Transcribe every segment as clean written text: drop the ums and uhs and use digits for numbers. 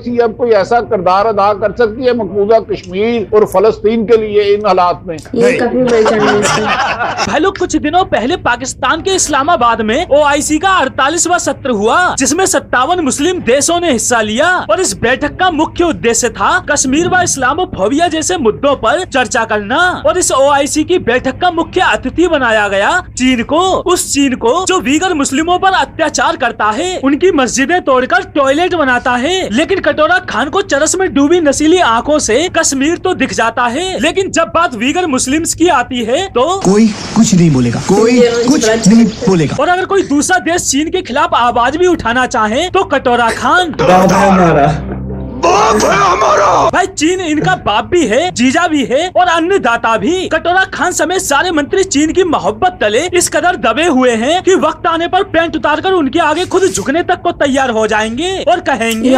OIC अब कोई ऐसा किरदार अदा कर सकती है मकबूजा कश्मीर और फलस्तीन के लिए इन हालात में? ये काफी भाई लोग, कुछ दिनों पहले पाकिस्तान के इस्लामाबाद में OIC का 48वां सत्र हुआ, जिसमें 57 मुस्लिम देशों ने हिस्सा लिया। और इस बैठक का मुख्य उद्देश्य था कश्मीर व इस्लामोफोबिया जैसे मुद्दों पर चर्चा करना। और इस OIC की बैठक का मुख्य अतिथि बनाया गया चीन को। उस चीन को जो वीगर मुस्लिमों पर अत्याचार करता है, उनकी मस्जिदें तोड़कर टॉयलेट बनाता है। लेकिन कटोरा खान को चरस में डूबी नशीली आंखों से कश्मीर तो दिख जाता है, लेकिन जब बात वीगर मुस्लिम्स की आती है तो कोई कुछ नहीं बोलेगा, कोई कुछ नहीं बोलेगा। और अगर कोई दूसरा देश चीन के खिलाफ आवाज भी उठाना चाहे तो कटोरा खान भाई, चीन इनका बाप भी है, जीजा भी है और अन्नदाता भी। कटोरा खान समेत सारे मंत्री चीन की मोहब्बत तले इस कदर दबे हुए हैं कि वक्त आने पर पैंट उतारकर उनके आगे खुद झुकने तक को तैयार हो जाएंगे और कहेंगे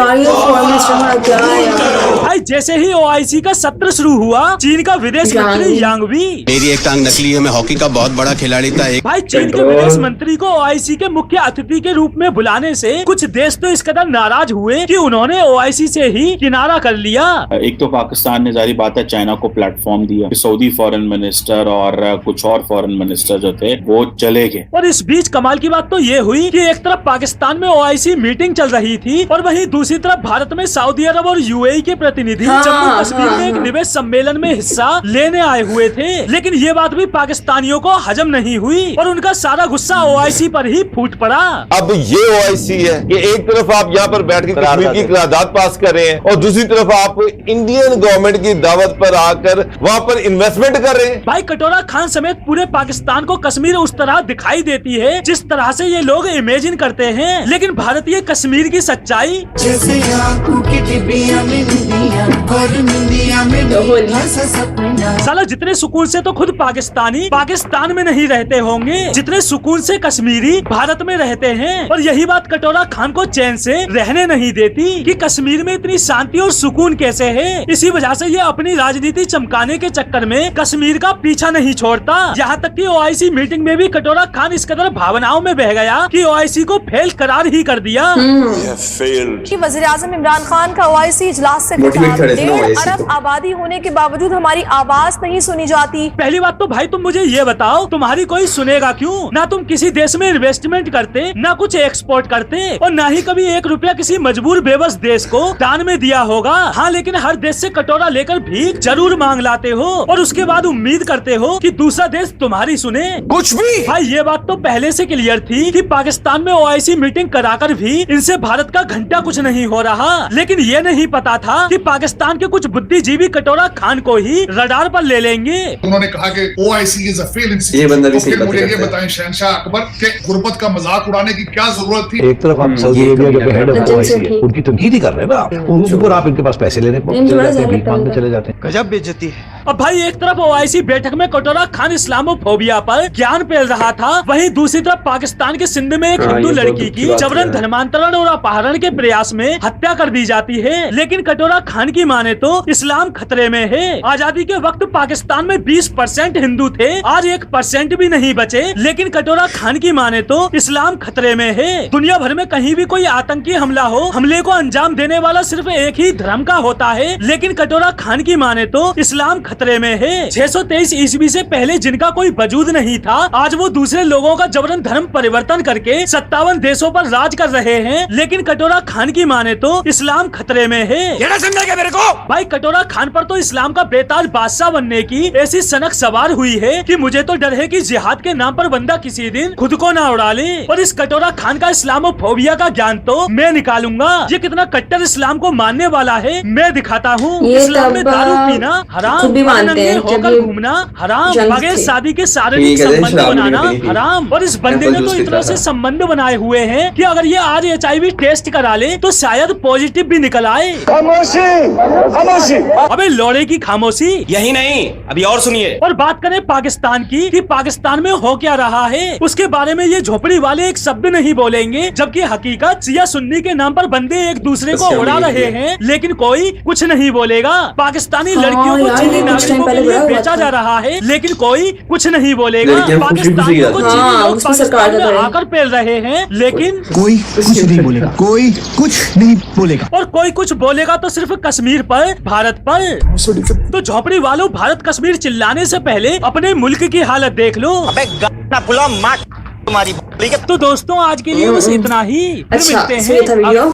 भाई, जैसे ही OIC का सत्र शुरू हुआ, चीन का विदेश मंत्री यांग वी, मेरी एक टांग नकली है, मैं हॉकी का बहुत बड़ा खिलाड़ी था। भाई चीन के विदेश मंत्री को OIC के मुख्य अतिथि के रूप में बुलाने से कुछ देश तो इस कदर नाराज हुए कि उन्होंने OIC से ही किनारा कर लिया। एक तो पाकिस्तान ने जारी बात है चाइना को प्लेटफॉर्म दिया, सऊदी फॉरेन मिनिस्टर और कुछ और फॉरेन मिनिस्टर जो थे वो चले गए। और इस बीच कमाल की बात तो ये हुई कि एक तरफ पाकिस्तान में OIC मीटिंग चल रही थी और वहीं दूसरी तरफ भारत में सऊदी अरब और UAE के प्रतिनिधि जम्मू कश्मीर में एक निवेश सम्मेलन में हिस्सा लेने आए हुए थे। लेकिन ये बात भी पाकिस्तानियों को हजम नहीं हुई और उनका सारा गुस्सा OIC पर ही फूट पड़ा। अब ये OIC है कि एक तरफ आप यहाँ पर बैठ के कश्मीर की करारदाद पास कर रहे हैं और दूसरी तरफ आप इंडियन गवर्नमेंट की दावत पर आकर वहाँ पर इन्वेस्टमेंट कर रहे हैं। भाई कटोरा खान समेत पूरे पाकिस्तान को कश्मीर उस तरह दिखाई देती है जिस तरह से ये लोग इमेजिन करते हैं, लेकिन भारतीय कश्मीर की सच्चाई साला जितने सुकून से तो खुद पाकिस्तानी पाकिस्तान में नहीं रहते होंगे, जितने सुकून से कश्मीरी भारत में रहते हैं। और यही बात कटोरा खान को चैन से रहने नहीं देती कि कश्मीर में इतनी शांति और सुकून कैसे है। इसी वजह से ये अपनी राजनीति चमकाने के चक्कर में कश्मीर का पीछा नहीं छोड़ता। यहाँ तक कि OIC मीटिंग में भी कटोरा खान इस कदर भावनाओं में बह गया कि OIC को फेल करार ही कर दिया। वज़ीर-ए-आज़म इमरान खान का OIC इजलास से 1.5 अरब आबादी होने के बावजूद हमारी आवाज नहीं सुनी जाती। पहली बात तो भाई तुम मुझे ये बताओ, तुम्हारी कोई सुनेगा क्यों? ना तुम किसी देश में इन्वेस्टमेंट करते, ना कुछ एक्सपोर्ट करते और ना ही कभी 1 रुपया किसी मजबूर बेबस देश को दान में दिया होगा। हाँ, लेकिन हर देश से कटोरा लेकर भीख जरूर मांग लाते हो और उसके बाद उम्मीद करते हो कि दूसरा देश तुम्हारी सुने। कुछ भी भाई ये बात तो पहले से क्लियर थी कि पाकिस्तान में OIC मीटिंग कराकर भी इनसे भारत का घंटा कुछ नहीं हो रहा, लेकिन ये नहीं पता था कि पाकिस्तान के कुछ बुद्धिजीवी कटोरा खान को ही रडार पर ले लेंगे। उन्होंने कहा कि OIC इज अ फेल्ड ये बंदा भी तो फिर मुझे ये बताएं शहनशाह अकबर के गुर्बत का मजाक उड़ाने की क्या जरूरत थी? एक तरफ आप सऊदी अरेबिया जो हेड ऑफ OIC है उनकी तनकीद ही कर रहे हैं ना, उनके ऊपर आप इनके पास पैसे लेने मांगने चले जाते हैं। गजब बेइज्जती है। अब भाई एक तरफ OIC बैठक में कटोरा खान इस्लामोफोबिया पर ज्ञान फैल रहा था, वहीं दूसरी तरफ पाकिस्तान के सिंध में एक हिंदू लड़की की जबरन धर्मांतरण और अपहरण के प्रयास में हत्या कर दी जाती है। लेकिन कटोरा खान की माने तो इस्लाम खतरे में है। आजादी के वक्त पाकिस्तान में 20% हिंदू थे, आज 1% भी नहीं बचे। लेकिन कटोरा खान की माने तो इस्लाम खतरे में है। दुनिया भर में कहीं भी कोई आतंकी हमला हो, हमले को अंजाम देने वाला सिर्फ एक ही धर्म का होता है, लेकिन कटोरा खान की माने तो इस्लाम खतरे में है। 623 ईस्वी से पहले जिनका कोई वजूद नहीं था, आज वो दूसरे लोगों का जबरन धर्म परिवर्तन करके 57 देशों पर राज कर रहे हैं। लेकिन कटोरा खान की माने तो इस्लाम खतरे में है। ये ना समझा क्या मेरे को? भाई कटोरा खान पर तो इस्लाम का बेताज बादशाह बनने की ऐसी सनक सवार हुई है कि मुझे तो डर है कि जिहाद के नाम पर बंदा किसी दिन खुद को ना उड़ा ले। और इस कटोरा खान का इस्लामोफोबिया का ज्ञान तो मैं निकालूंगा। ये कितना कट्टर इस्लाम को मानने वाला है मैं दिखाता हूँ। इस्लाम में दारू पीना हराम, नंगे होकर घूमना हराम, बगैर शादी के शारीरिक संबंध बनाना हराम। और इस बंदे ने तो इतने से संबंध बनाए हुए हैं कि अगर ये आज HIV टेस्ट करा ले तो शायद पॉजिटिव भी निकल आए। खामोशी, खामोशी। अबे लौड़े की खामोशी। यही नहीं, अभी और सुनिए। और बात करें पाकिस्तान की कि पाकिस्तान में हो क्या रहा है, उसके बारे में ये झोपड़ी वाले एक शब्द नहीं बोलेंगे, जबकि हकीकत शिया सुन्नी के नाम पर बंदे एक दूसरे को उड़ा रहे हैं, लेकिन कोई कुछ नहीं बोलेगा। पाकिस्तानी लड़कियों को चीनी नागरिकों के लिए बेचा जा रहा है, लेकिन कोई कुछ नहीं बोलेगा। पाकिस्तान को चीनी लोग पाकिस्तान में आकर पेल रहे हैं, लेकिन कोई कुछ नहीं बोलेगा, कोई कुछ नहीं बोलेगा। और कोई कुछ बोलेगा तो सिर्फ कश्मीर पर, भारत पर। तो झोपड़ी वालों, भारत कश्मीर चिल्लाने से पहले अपने मुल्क की हालत देख लो। तो दोस्तों आज के लिए बस इतना ही। फिर मिलते हैं।